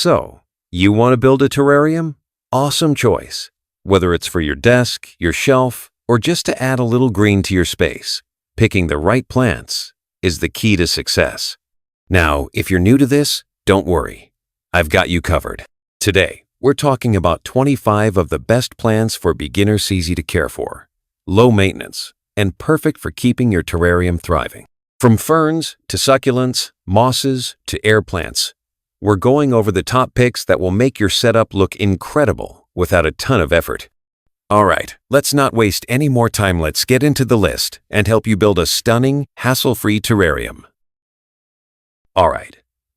So, you want to build a terrarium? Awesome choice. Whether it's for your desk, your shelf, or just to add a little green to your space, picking the right plants is the key to success. Now, if you're new to this, don't worry. I've got you covered. Today, we're talking about 25 of the best plants for beginners easy to care for, low maintenance, and perfect for keeping your terrarium thriving. From ferns to succulents, mosses to air plants, we're going over the top picks that will make your setup look incredible without a ton of effort. All right, let's not waste any more time. Let's get into the list and help you build a stunning, hassle-free terrarium. All right,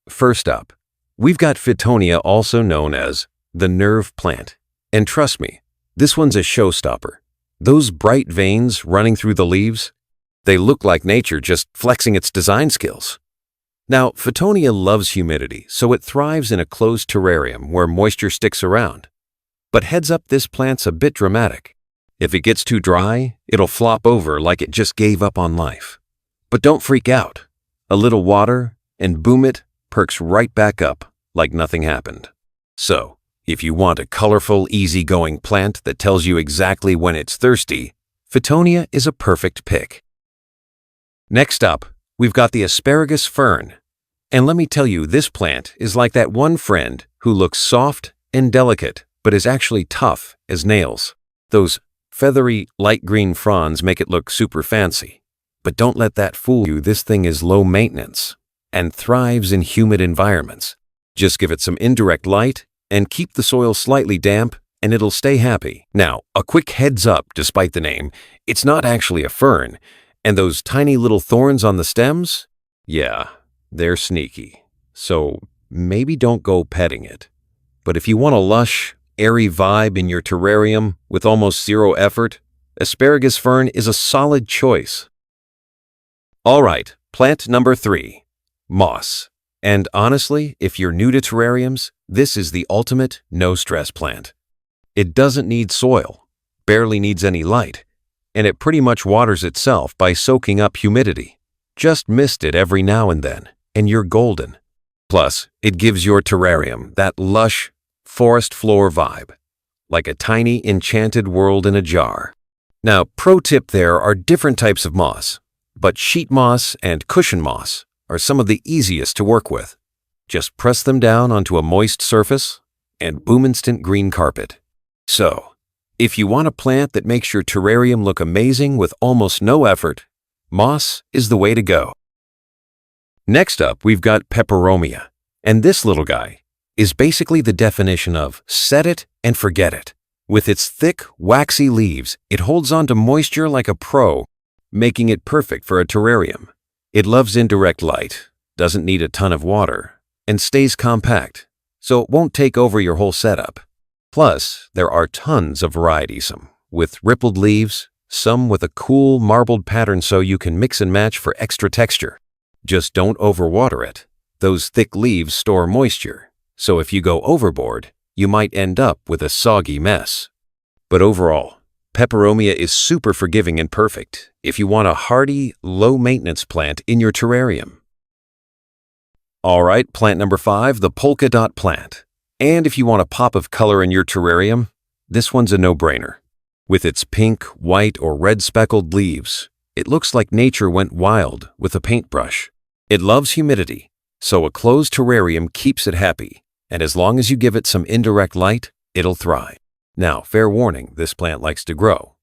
first up, we've got Fittonia, also known as the nerve plant. And trust me, this one's a showstopper. Those bright veins running through the leaves, they look like nature just flexing its design skills. Now, Fittonia loves humidity, so it thrives in a closed terrarium where moisture sticks around. But heads up, this plant's a bit dramatic. If it gets too dry, it'll flop over like it just gave up on life. But don't freak out. A little water, and boom, it perks right back up like nothing happened. So, if you want a colorful, easygoing plant that tells you exactly when it's thirsty, Fittonia is a perfect pick. Next up, we've got the Asparagus Fern. And let me tell you, this plant is like that one friend who looks soft and delicate, but is actually tough as nails. Those feathery, light green fronds make it look super fancy. But don't let that fool you. This thing is low maintenance and thrives in humid environments. Just give it some indirect light and keep the soil slightly damp, and it'll stay happy. Now, a quick heads up, despite the name, it's not actually a fern. And those tiny little thorns on the stems? Yeah, they're sneaky. So maybe don't go petting it. But if you want a lush, airy vibe in your terrarium with almost zero effort, Asparagus Fern is a solid choice. All right, plant number 3, moss. And honestly, if you're new to terrariums, this is the ultimate no-stress plant. It doesn't need soil, barely needs any light, and it pretty much waters itself by soaking up humidity. Just mist it every now and then, and you're golden. Plus, it gives your terrarium that lush, forest floor vibe, like a tiny enchanted world in a jar. Now, pro tip, there are different types of moss, but sheet moss and cushion moss are some of the easiest to work with. Just press them down onto a moist surface, and boom, instant green carpet. So, if you want a plant that makes your terrarium look amazing with almost no effort, moss is the way to go. Next up, we've got Peperomia, and this little guy is basically the definition of set it and forget it. With its thick, waxy leaves, it holds on to moisture like a pro, making it perfect for a terrarium. It loves indirect light, doesn't need a ton of water, and stays compact, so it won't take over your whole setup. Plus, there are tons of varieties, some with rippled leaves, some with a cool marbled pattern so you can mix and match for extra texture. Just don't overwater it. Those thick leaves store moisture, so if you go overboard, you might end up with a soggy mess. But overall, Peperomia is super forgiving and perfect if you want a hardy, low-maintenance plant in your terrarium. All right, plant number 5, the Polka Dot Plant. And if you want a pop of color in your terrarium, this one's a no-brainer. With its pink, white, or red speckled leaves, it looks like nature went wild with a paintbrush. It loves humidity, so a closed terrarium keeps it happy, and as long as you give it some indirect light, it'll thrive. Now, fair warning, this plant likes to grow.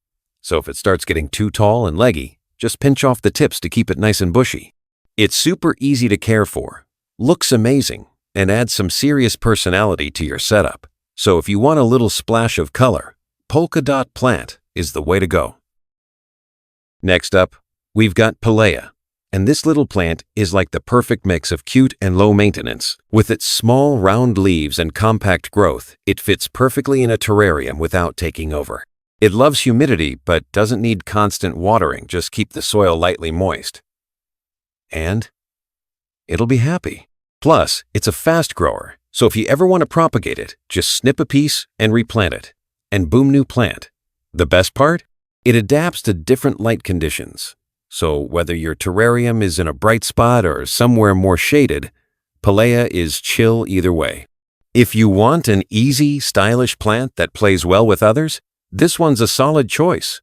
So if it starts getting too tall and leggy, just pinch off the tips to keep it nice and bushy. It's super easy to care for, looks amazing, and adds some serious personality to your setup. So if you want a little splash of color, Polka Dot Plant is the way to go. Next up, we've got Pilea. And this little plant is like the perfect mix of cute and low maintenance. With its small, round leaves and compact growth, it fits perfectly in a terrarium without taking over. It loves humidity but doesn't need constant watering, just keep the soil lightly moist. And it'll be happy. Plus, it's a fast grower, so if you ever want to propagate it, just snip a piece and replant it. And boom, new plant. The best part? It adapts to different light conditions. So whether your terrarium is in a bright spot or somewhere more shaded, Pilea is chill either way. If you want an easy, stylish plant that plays well with others, this one's a solid choice.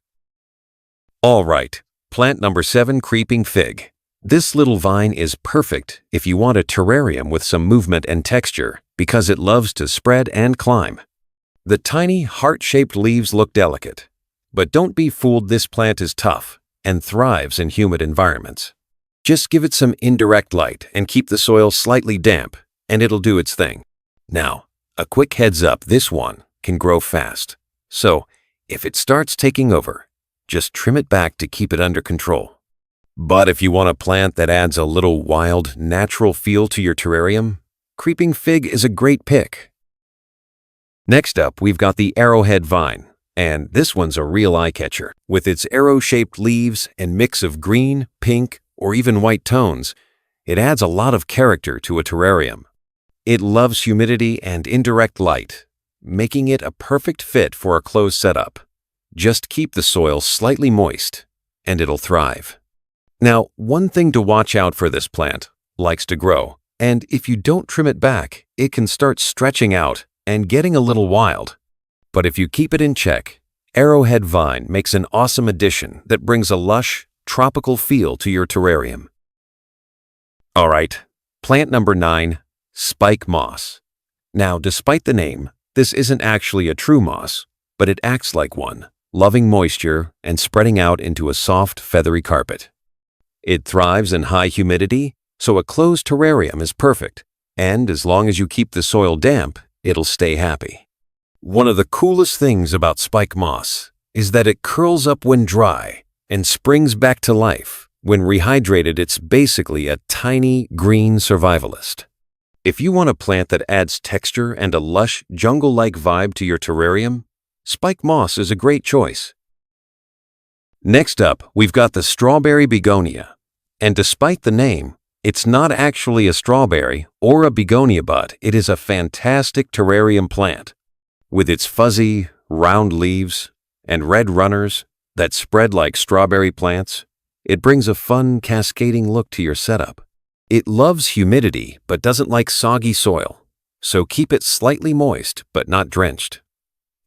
All right, plant number 7, Creeping Fig. This little vine is perfect if you want a terrarium with some movement and texture because it loves to spread and climb. The tiny, heart-shaped leaves look delicate, but don't be fooled, this plant is tough and thrives in humid environments. Just give it some indirect light and keep the soil slightly damp, and it'll do its thing. Now, a quick heads up, this one can grow fast. So, if it starts taking over, just trim it back to keep it under control. But if you want a plant that adds a little wild, natural feel to your terrarium, Creeping Fig is a great pick. Next up, we've got the Arrowhead Vine, and this one's a real eye-catcher. With its arrow-shaped leaves and mix of green, pink, or even white tones, it adds a lot of character to a terrarium. It loves humidity and indirect light, making it a perfect fit for a closed setup. Just keep the soil slightly moist, and it'll thrive. Now, one thing to watch out for: this plant likes to grow, and if you don't trim it back, it can start stretching out and getting a little wild. But if you keep it in check, Arrowhead Vine makes an awesome addition that brings a lush, tropical feel to your terrarium. All right, plant number 9, Spike Moss. Now, despite the name, this isn't actually a true moss, but it acts like one, loving moisture and spreading out into a soft, feathery carpet. It thrives in high humidity, so a closed terrarium is perfect, and as long as you keep the soil damp, it'll stay happy. One of the coolest things about spike moss is that it curls up when dry and springs back to life. When rehydrated, it's basically a tiny green survivalist. If you want a plant that adds texture and a lush, jungle-like vibe to your terrarium, spike moss is a great choice. Next up, we've got the strawberry begonia. And despite the name, it's not actually a strawberry or a begonia, but it is a fantastic terrarium plant. With its fuzzy, round leaves and red runners that spread like strawberry plants, it brings a fun, cascading look to your setup. It loves humidity but doesn't like soggy soil, so keep it slightly moist but not drenched.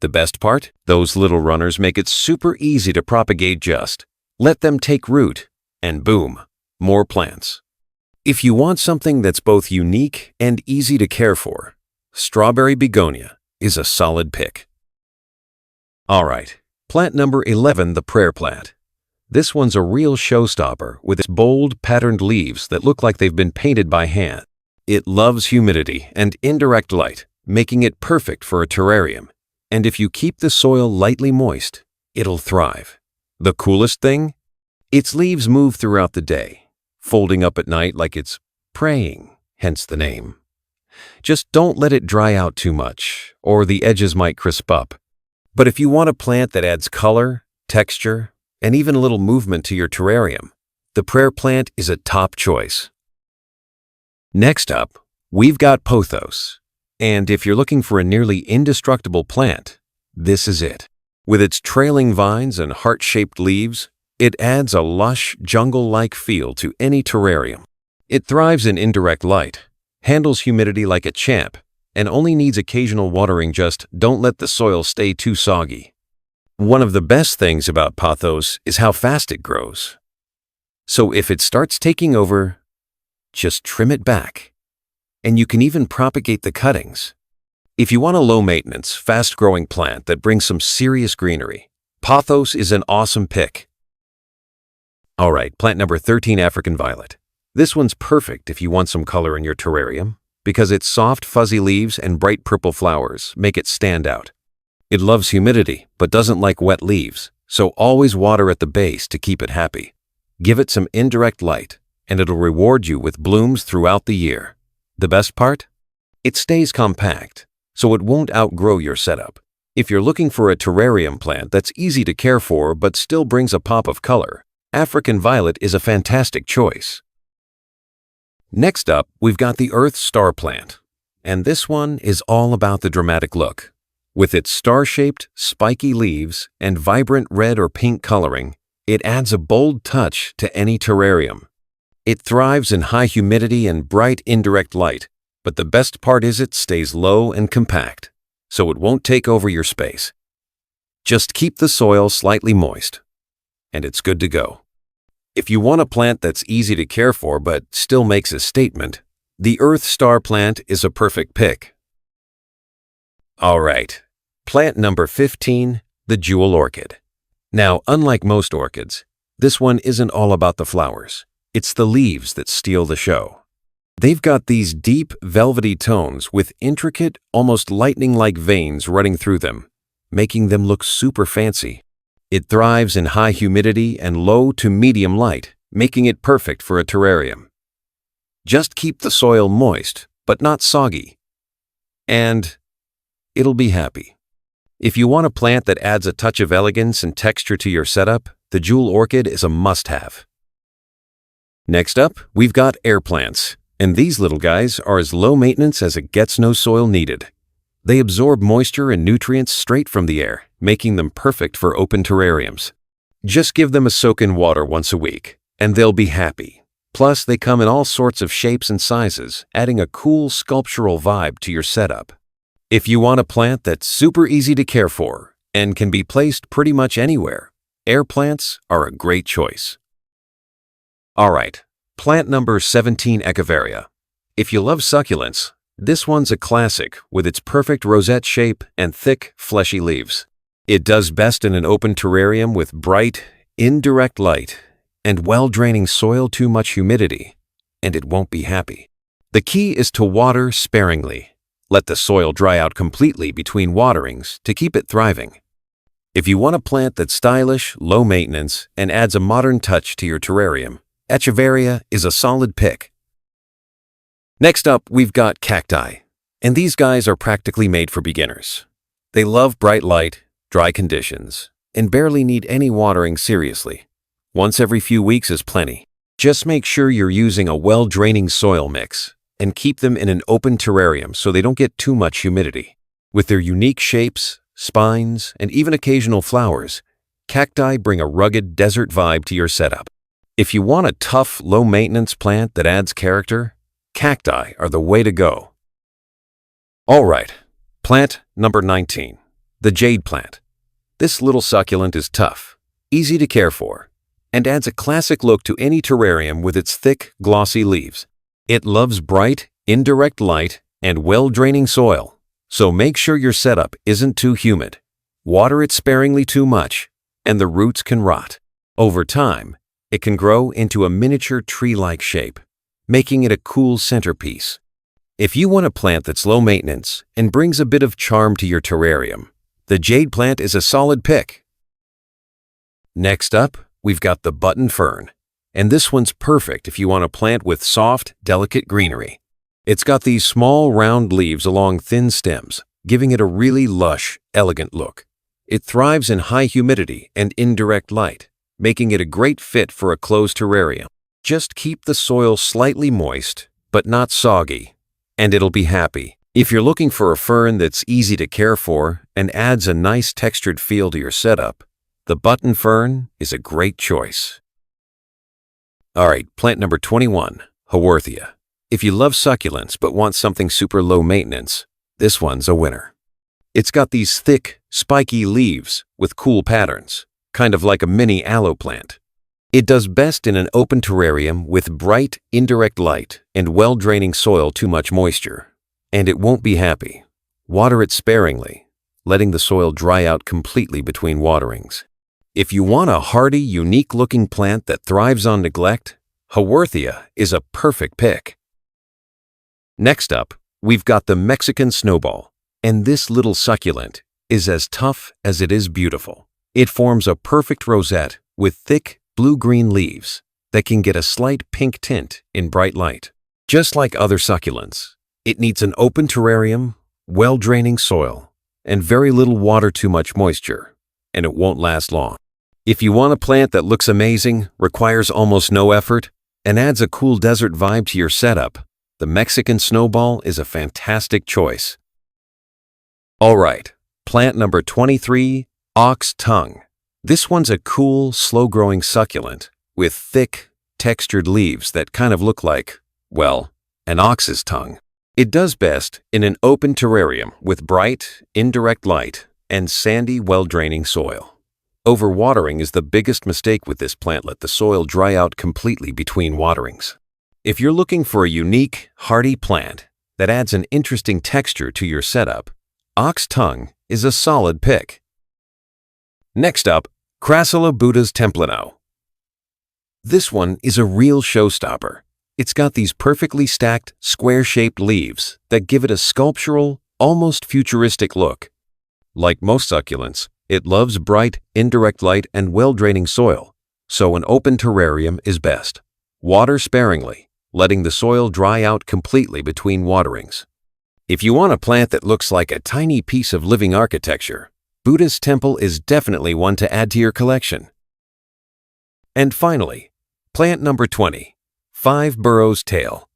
The best part? Those little runners make it super easy to propagate. Just let them take root, and boom, more plants. If you want something that's both unique and easy to care for, strawberry begonia is a solid pick. All right, plant number 11, the prayer plant. This one's a real showstopper with its bold, patterned leaves that look like they've been painted by hand. It loves humidity and indirect light, making it perfect for a terrarium. And if you keep the soil lightly moist, it'll thrive. The coolest thing? Its leaves move throughout the day, folding up at night like it's praying, hence the name. Just don't let it dry out too much, or the edges might crisp up. But if you want a plant that adds color, texture, and even a little movement to your terrarium, the prayer plant is a top choice. Next up, we've got Pothos. And if you're looking for a nearly indestructible plant, this is it. With its trailing vines and heart-shaped leaves, it adds a lush, jungle-like feel to any terrarium. It thrives in indirect light, handles humidity like a champ, and only needs occasional watering. Just don't let the soil stay too soggy. One of the best things about Pothos is how fast it grows. So if it starts taking over, just trim it back. And you can even propagate the cuttings. If you want a low-maintenance, fast-growing plant that brings some serious greenery, Pothos is an awesome pick. All right, plant number 13, African Violet. This one's perfect if you want some color in your terrarium, because its soft, fuzzy leaves and bright purple flowers make it stand out. It loves humidity, but doesn't like wet leaves, so always water at the base to keep it happy. Give it some indirect light, and it'll reward you with blooms throughout the year. The best part? It stays compact, so it won't outgrow your setup. If you're looking for a terrarium plant that's easy to care for but still brings a pop of color, African Violet is a fantastic choice. Next up, we've got the Earth Star plant, and this one is all about the dramatic look. With its star-shaped, spiky leaves and vibrant red or pink coloring, it adds a bold touch to any terrarium. It thrives in high humidity and bright indirect light, but the best part is it stays low and compact, so it won't take over your space. Just keep the soil slightly moist, and it's good to go. If you want a plant that's easy to care for but still makes a statement, the Earth Star plant is a perfect pick. All right, plant number 15, the Jewel Orchid. Now, unlike most orchids, this one isn't all about the flowers. It's the leaves that steal the show. They've got these deep, velvety tones with intricate, almost lightning-like veins running through them, making them look super fancy. It thrives in high humidity and low to medium light, making it perfect for a terrarium. Just keep the soil moist, but not soggy, and it'll be happy. If you want a plant that adds a touch of elegance and texture to your setup, the Jewel Orchid is a must-have. Next up, we've got air plants, and these little guys are as low maintenance as it gets, no soil needed. They absorb moisture and nutrients straight from the air, making them perfect for open terrariums. Just give them a soak in water once a week, and they'll be happy. Plus, they come in all sorts of shapes and sizes, adding a cool sculptural vibe to your setup. If you want a plant that's super easy to care for and can be placed pretty much anywhere, air plants are a great choice. All right, plant number 17, Echeveria. If you love succulents, this one's a classic with its perfect rosette shape and thick, fleshy leaves. It does best in an open terrarium with bright, indirect light and well-draining soil. Too much humidity, and it won't be happy. The key is to water sparingly. Let the soil dry out completely between waterings to keep it thriving. If you want a plant that's stylish, low maintenance, and adds a modern touch to your terrarium, Echeveria is a solid pick. Next up, we've got cacti, and these guys are practically made for beginners. They love bright light, dry conditions, and barely need any watering seriously. Once every few weeks is plenty. Just make sure you're using a well-draining soil mix and keep them in an open terrarium so they don't get too much humidity. With their unique shapes, spines, and even occasional flowers, cacti bring a rugged desert vibe to your setup. If you want a tough, low-maintenance plant that adds character, cacti are the way to go. All right, plant number 19, the Jade Plant. This little succulent is tough, easy to care for, and adds a classic look to any terrarium with its thick, glossy leaves. It loves bright, indirect light and well-draining soil, so make sure your setup isn't too humid. Water it sparingly too much, and the roots can rot. Over time, it can grow into a miniature tree-like shape, making it a cool centerpiece. If you want a plant that's low maintenance and brings a bit of charm to your terrarium, the Jade Plant is a solid pick. Next up, we've got the Button Fern, and this one's perfect if you want a plant with soft, delicate greenery. It's got these small, round leaves along thin stems, giving it a really lush, elegant look. It thrives in high humidity and indirect light, making it a great fit for a closed terrarium. Just keep the soil slightly moist, but not soggy, and it'll be happy. If you're looking for a fern that's easy to care for and adds a nice textured feel to your setup, the Button Fern is a great choice. All right, plant number 21, Haworthia. If you love succulents but want something super low maintenance, this one's a winner. It's got these thick, spiky leaves with cool patterns, kind of like a mini aloe plant. It does best in an open terrarium with bright, indirect light and well-draining soil. Too much moisture, and it won't be happy. Water it sparingly, letting the soil dry out completely between waterings. If you want a hardy, unique-looking plant that thrives on neglect, Haworthia is a perfect pick. Next up, we've got the Mexican Snowball, and this little succulent is as tough as it is beautiful. It forms a perfect rosette with thick, blue-green leaves that can get a slight pink tint in bright light. Just like other succulents, it needs an open terrarium, well-draining soil, and very little water. Too much moisture, and it won't last long. If you want a plant that looks amazing, requires almost no effort, and adds a cool desert vibe to your setup, the Mexican Snowball is a fantastic choice. All right, plant number 23, Ox Tongue. This one's a cool, slow-growing succulent with thick, textured leaves that kind of look like, well, an ox's tongue. It does best in an open terrarium with bright, indirect light and sandy, well-draining soil. Overwatering is the biggest mistake with this plant. Let the soil dry out completely between waterings. If you're looking for a unique, hardy plant that adds an interesting texture to your setup, ox tongue is a solid pick. Next up, Crassula Buddha's Templino. This one is a real showstopper. It's got these perfectly stacked, square-shaped leaves that give it a sculptural, almost futuristic look. Like most succulents, it loves bright, indirect light and well-draining soil, so an open terrarium is best. Water sparingly, letting the soil dry out completely between waterings. If you want a plant that looks like a tiny piece of living architecture, Buddha's Temple is definitely one to add to your collection. And finally, plant number 20, 5 Burro's Tail.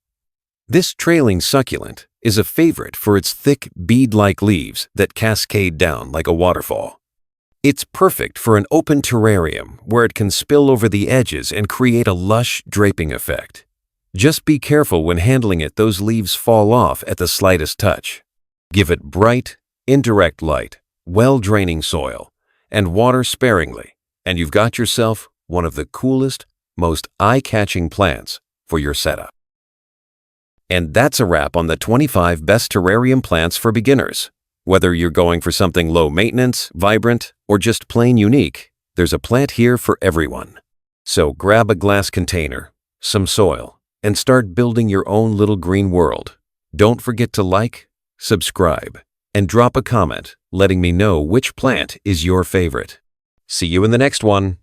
This trailing succulent is a favorite for its thick, bead-like leaves that cascade down like a waterfall. It's perfect for an open terrarium where it can spill over the edges and create a lush, draping effect. Just be careful when handling it. Those leaves fall off at the slightest touch. Give it bright, indirect light, well-draining soil, and water sparingly, and you've got yourself one of the coolest, most eye-catching plants for your setup. And that's a wrap on the 25 best terrarium plants for beginners. Whether you're going for something low-maintenance, vibrant, or just plain unique, there's a plant here for everyone. So grab a glass container, some soil, and start building your own little green world. Don't forget to like, subscribe, and drop a comment letting me know which plant is your favorite. See you in the next one.